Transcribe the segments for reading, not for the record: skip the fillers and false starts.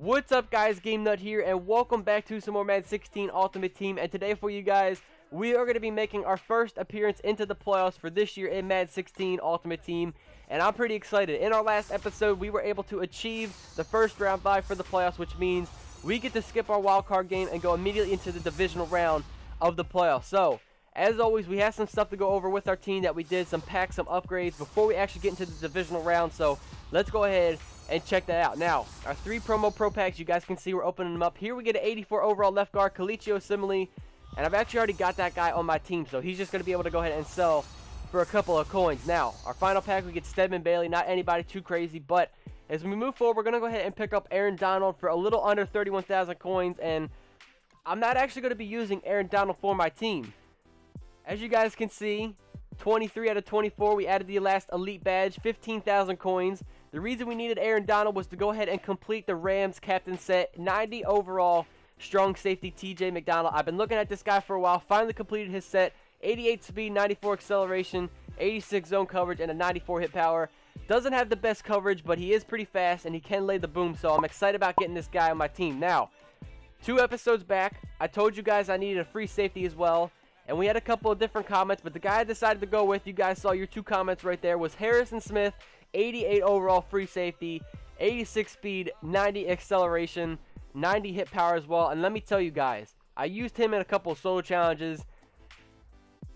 What's up, guys? Game Nut here, and welcome back to some more Madden 16 Ultimate Team. And today for you guys, we are going to be making our first appearance into the playoffs for this year in Madden 16 Ultimate Team, and I'm pretty excited. In our last episode, we were able to achieve the first round bye for the playoffs, which means we get to skip our wildcard game and go immediately into the divisional round of the playoffs. So, as always, we have some stuff to go over with our team that we did, some packs, some upgrades before we actually get into the divisional round. So, let's go ahead and check that out. Now, our 3 promo pro packs, you guys can see we're opening them up. Here we get an 84 overall left guard, Kalichio Simile, and I've actually already got that guy on my team, so he's just going to be able to go ahead and sell for a couple of coins. Now, our final pack, we get Stedman Bailey, not anybody too crazy, but as we move forward, we're going to go ahead and pick up Aaron Donald for a little under 31,000 coins, and I'm not actually going to be using Aaron Donald for my team. As you guys can see, 23 out of 24, we added the last elite badge, 15,000 coins. The reason we needed Aaron Donald was to go ahead and complete the Rams captain set, 90 overall strong safety TJ McDonald. I've been looking at this guy for a while, finally completed his set, 88 speed, 94 acceleration, 86 zone coverage, and a 94 hit power. Doesn't have the best coverage, but he is pretty fast and he can lay the boom, so I'm excited about getting this guy on my team. Now, 2 episodes back, I told you guys I needed a free safety as well, and we had a couple of different comments, but the guy I decided to go with, you guys saw your 2 comments right there, was Harrison Smith, 88 overall free safety, 86 speed, 90 acceleration, 90 hit power as well. And let me tell you guys, I used him in a couple of solo challenges.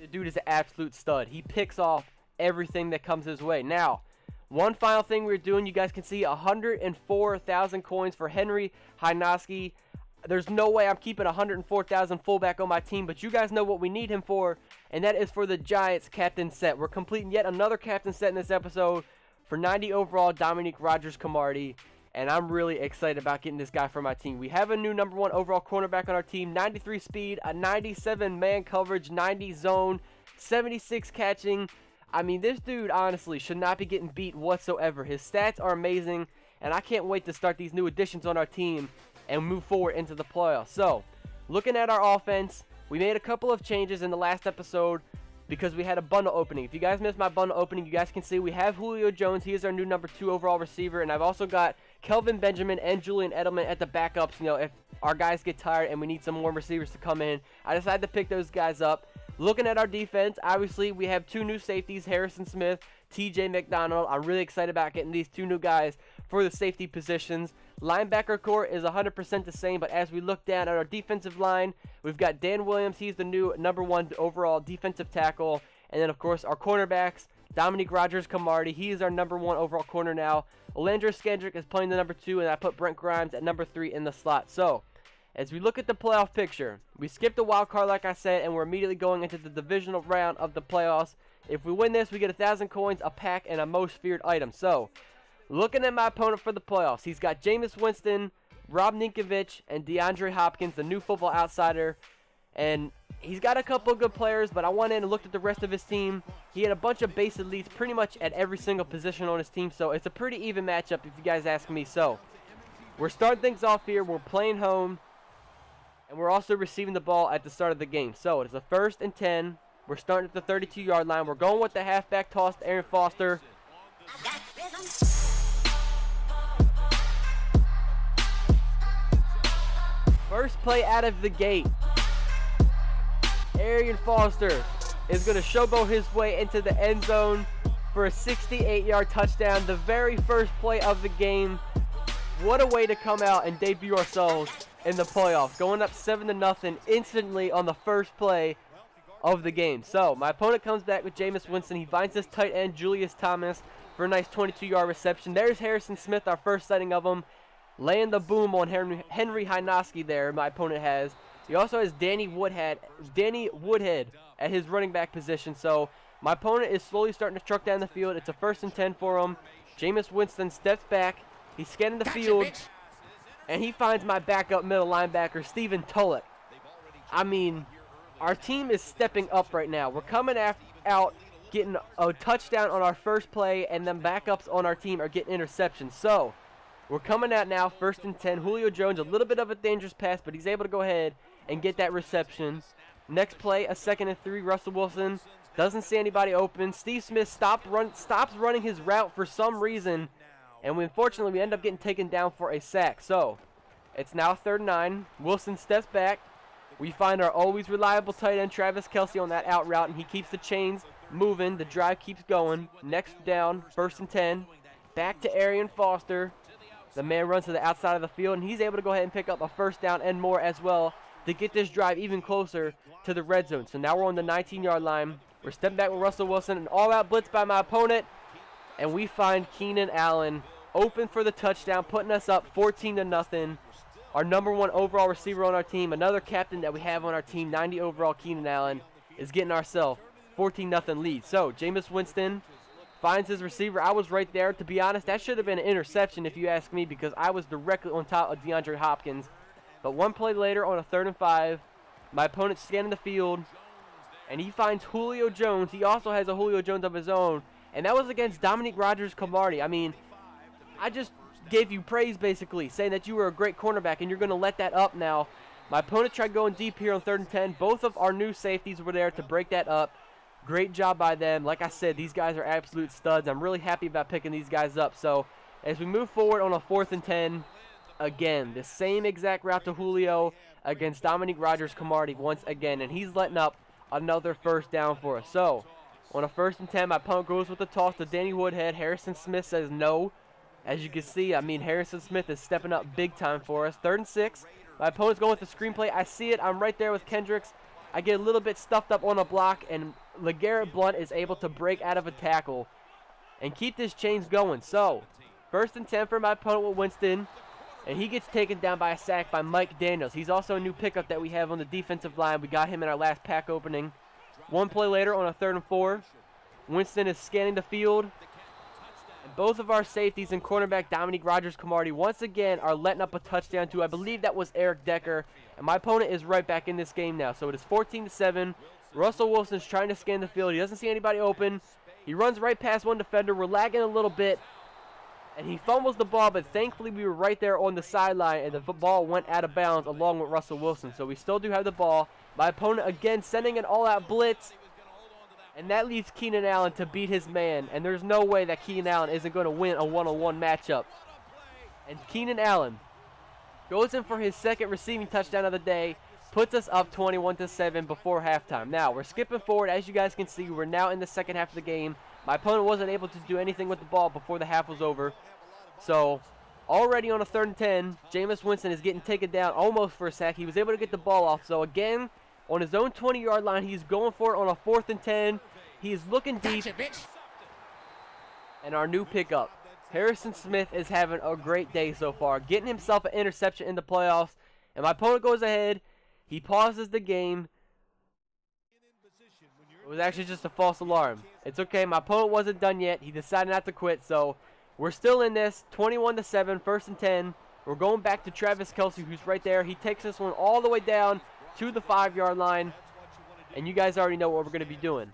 The dude is an absolute stud. He picks off everything that comes his way. Now, one final thing we're doing, you guys can see 104,000 coins for Henry Hynoski. There's no way I'm keeping 104,000 fullback on my team, but you guys know what we need him for, and that is for the Giants captain set. We're completing yet another captain set in this episode for 90 overall Dominique Rodgers-Cromartie, and I'm really excited about getting this guy for my team. We have a new #1 overall cornerback on our team, 93 speed, a 97 man coverage, 90 zone, 76 catching. I mean, this dude honestly should not be getting beat whatsoever. His stats are amazing, and I can't wait to start these new additions on our team and move forward into the playoffs. So, looking at our offense, we made a couple of changes in the last episode because we had a bundle opening. If you guys missed my bundle opening, you guys can see we have Julio Jones. He is our new #2 overall receiver, and I've also got Kelvin Benjamin and Julian Edelman at the backups. You know, if our guys get tired and we need some more receivers to come in, I decided to pick those guys up. Looking at our defense, obviously we have 2 new safeties, Harrison Smith, TJ McDonald. I'm really excited about getting these 2 new guys for the safety positions. Linebacker core is 100% the same, but as we look down at our defensive line, we've got Dan Williams. He's the new #1 overall defensive tackle. And then, of course, our cornerbacks, Dominique Rodgers-Cromartie. He is our #1 overall corner now. Olandra Skendrick is playing the #2, and I put Brent Grimes at #3 in the slot. So, as we look at the playoff picture, we skipped the wild card, like I said, and we're immediately going into the divisional round of the playoffs. If we win this, we get 1,000 coins, a pack, and a most feared item. So, looking at my opponent for the playoffs, he's got Jameis Winston, Rob Ninkovich, and DeAndre Hopkins, the new football outsider. And he's got a couple of good players, but I went in and looked at the rest of his team. He had a bunch of base elites pretty much at every single position on his team, so it's a pretty even matchup if you guys ask me. So, we're starting things off here. We're playing home, and we're also receiving the ball at the start of the game. So, it's a 1st and 10. We're starting at the 32-yard line. We're going with the halfback toss to Aaron Foster. First play out of the gate, Arian Foster is going to showboat his way into the end zone for a 68-yard touchdown. The very first play of the game. What a way to come out and debut ourselves in the playoffs. Going up 7-0 instantly on the first play of the game. So, my opponent comes back with Jameis Winston. He finds his tight end, Julius Thomas, for a nice 22-yard reception. There's Harrison Smith, our first sighting of him, laying the boom on Henry Hynoski there, my opponent has. He also has Danny Woodhead at his running back position. So, my opponent is slowly starting to truck down the field. It's a 1st and 10 for him. Jameis Winston steps back. He's scanning the field, and he finds my backup middle linebacker, Stephen Tulloch. I mean, our team is stepping up right now. We're coming out, getting a touchdown on our first play, and then backups on our team are getting interceptions. So, we're coming out now, 1st and 10. Julio Jones, a little bit of a dangerous pass, but he's able to go ahead and get that reception. Next play, a 2nd and 3. Russell Wilson doesn't see anybody open. Steve Smith stops running his route for some reason, and unfortunately we end up getting taken down for a sack. So, It's now 3rd and 9. Wilson steps back. We find our always reliable tight end, Travis Kelce, on that out route, and he keeps the chains moving. The drive keeps going. Next down, 1st and 10. Back to Arian Foster. The man runs to the outside of the field, and he's able to go ahead and pick up a 1st down and more as well to get this drive even closer to the red zone. So now we're on the 19-yard line. We're stepping back with Russell Wilson, an all-out blitz by my opponent, and we find Keenan Allen open for the touchdown, putting us up 14-0. Our #1 overall receiver on our team, another captain that we have on our team, 90 overall, Keenan Allen, is getting ourselves 14-0 lead. So Jameis Winston finds his receiver. I was right there. To be honest, that should have been an interception if you ask me, because I was directly on top of DeAndre Hopkins. But one play later on a 3rd and 5, my opponent's scanning the field, and he finds Julio Jones. He also has a Julio Jones of his own, and that was against Dominique Rodgers-Cromartie. I mean, I just gave you praise basically, saying that you were a great cornerback, and you're going to let that up now. My opponent tried going deep here on 3rd and 10. Both of our new safeties were there to break that up. Great job by them. Like I said, these guys are absolute studs. I'm really happy about picking these guys up. So as we move forward on a 4th and 10, again, the same exact route to Julio against Dominique Rodgers-Cromartie once again, and he's letting up another 1st down for us. So on a 1st and 10, my opponent goes with the toss to Danny Woodhead. Harrison Smith says no. As you can see, I mean, Harrison Smith is stepping up big time for us. 3rd and 6. My opponent's going with the screenplay. I see it. I'm right there with Kendricks. I get a little bit stuffed up on a block, and LeGarrette Blount is able to break out of a tackle and keep this chains going. So 1st and 10 for my opponent with Winston, and he gets taken down by a sack by Mike Daniels. He's also a new pickup that we have on the defensive line. We got him in our last pack opening. One play later on a 3rd and 4, Winston is scanning the field. And both of our safeties and cornerback Dominique Rodgers-Cromartie once again are letting up a touchdown to, I believe that was Eric Decker. And my opponent is right back in this game now. So it is 14-7. Russell Wilson's trying to scan the field. He doesn't see anybody open. He runs right past one defender. We're lagging a little bit. And he fumbles the ball, but thankfully we were right there on the sideline, and the ball went out of bounds along with Russell Wilson. So we still do have the ball. My opponent again sending an all-out blitz. And that leaves Keenan Allen to beat his man. And there's no way that Keenan Allen isn't going to win a one-on-one matchup. And Keenan Allen goes in for his 2nd receiving touchdown of the day. Puts us up 21-7 before halftime. Now, we're skipping forward. As you guys can see, we're now in the 2nd half of the game. My opponent wasn't able to do anything with the ball before the half was over. So, already on a 3rd and 10, Jameis Winston is getting taken down almost for a sack. He was able to get the ball off. So, again, on his own 20-yard line, he's going for it on a 4th and 10. He is looking deep. And our new pickup, Harrison Smith, is having a great day so far, getting himself an interception in the playoffs. And my opponent goes ahead. He pauses the game. It was actually just a false alarm. It's okay. My opponent wasn't done yet. He decided not to quit. So we're still in this. 21-7, 1st and 10. We're going back to Travis Kelce, who's right there. He takes this one all the way down to the 5-yard line. And you guys already know what we're going to be doing.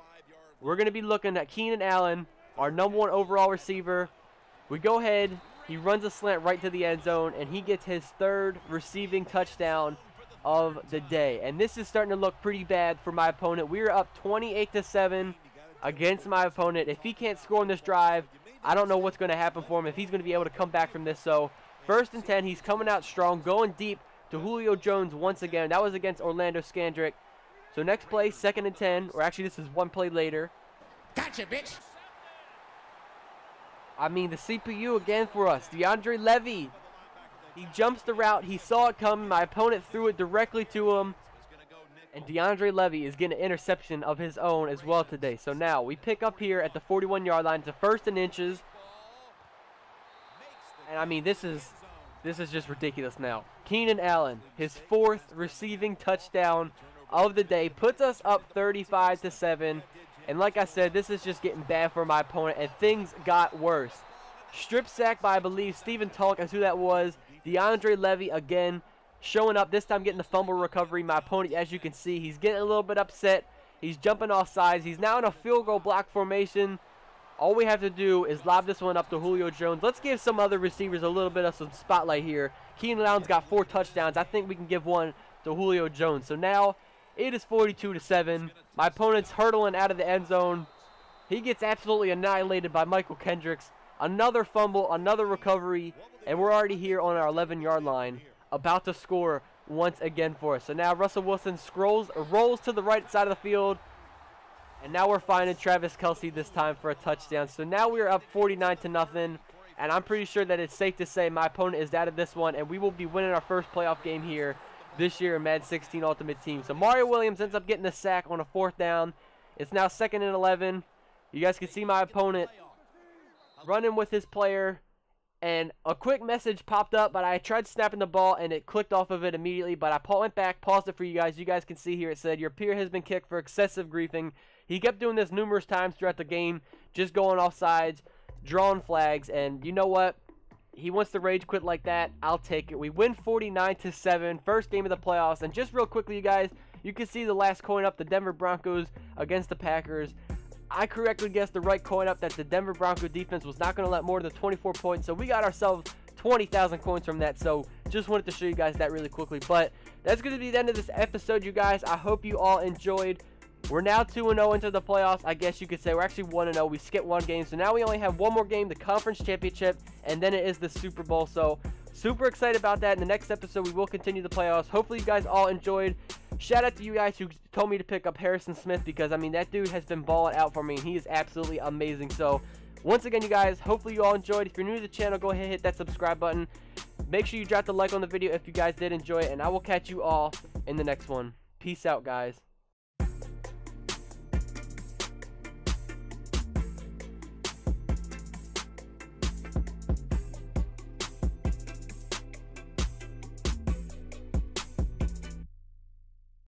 We're going to be looking at Keenan Allen, our #1 overall receiver. We go ahead. He runs a slant right to the end zone, and he gets his 3rd receiving touchdown of the day. And this is starting to look pretty bad for my opponent. We are up 28-7 against my opponent. If he can't score on this drive, I don't know what's going to happen for him, if he's going to be able to come back from this. So 1st and 10, he's coming out strong, going deep to Julio Jones once again. That was against Orlando Scandrick. So next play, 2nd and 10, or actually this is one play later. Gotcha, bitch. I mean, the CPU again for us. DeAndre Levy. He jumps the route. He saw it coming. My opponent threw it directly to him. And DeAndre Levy is getting an interception of his own as well today. So now we pick up here at the 41-yard line to 1st and inches. And I mean, this is just ridiculous now. Keenan Allen, his 4th receiving touchdown of the day, puts us up 35-7. And like I said, this is just getting bad for my opponent, and things got worse. Strip sack by, I believe, Stephen Tulloch is who that was. DeAndre Levy again showing up, this time getting the fumble recovery. My opponent, as you can see, he's getting a little bit upset. He's jumping off sides. He's now in a field goal block formation. All we have to do is lob this one up to Julio Jones. Let's give some other receivers a little bit of some spotlight here. Keenan Allen's got 4 touchdowns. I think we can give one to Julio Jones. So now it is 42-7. My opponent's hurdling out of the end zone. He gets absolutely annihilated by Michael Kendricks. Another fumble, another recovery, and we're already here on our 11-yard line. about to score once again for us. So now Russell Wilson rolls to the right side of the field. And now we're finding Travis Kelce this time for a touchdown. So now we are up 49-0. And I'm pretty sure that it's safe to say my opponent is out of this one. And we will be winning our first playoff game here this year in Madden 16 Ultimate Team. So Mario Williams ends up getting the sack on a 4th down. It's now 2nd and 11. You guys can see my opponent running with his player. And a quick message popped up, but I tried snapping the ball and it clicked off of it immediately. But I went back, paused it for you guys. You guys can see here it said, your peer has been kicked for excessive griefing. He kept doing this numerous times throughout the game, just going off sides, drawing flags. And you know what? He wants to rage quit like that. I'll take it. We win 49-7, first game of the playoffs. And just real quickly, you guys, you can see the last coin up, the Denver Broncos against the Packers. I correctly guessed the right coin up that the Denver Bronco defense was not going to let more than 24 points. So we got ourselves 20,000 coins from that. So just wanted to show you guys that really quickly. But that's going to be the end of this episode, you guys. I hope you all enjoyed. We're now 2-0 into the playoffs, I guess you could say. We're actually 1-0. We skipped one game. So now we only have one more game, the conference championship, and then it is the Super Bowl. So super excited about that. In the next episode, we will continue the playoffs. Hopefully you guys all enjoyed. Shout out to you guys who told me to pick up Harrison Smith because, I mean, that dude has been balling out for me, and he is absolutely amazing. So, once again, you guys, hopefully you all enjoyed. If you're new to the channel, go ahead and hit that subscribe button. Make sure you drop the like on the video if you guys did enjoy it, and I will catch you all in the next one. Peace out, guys.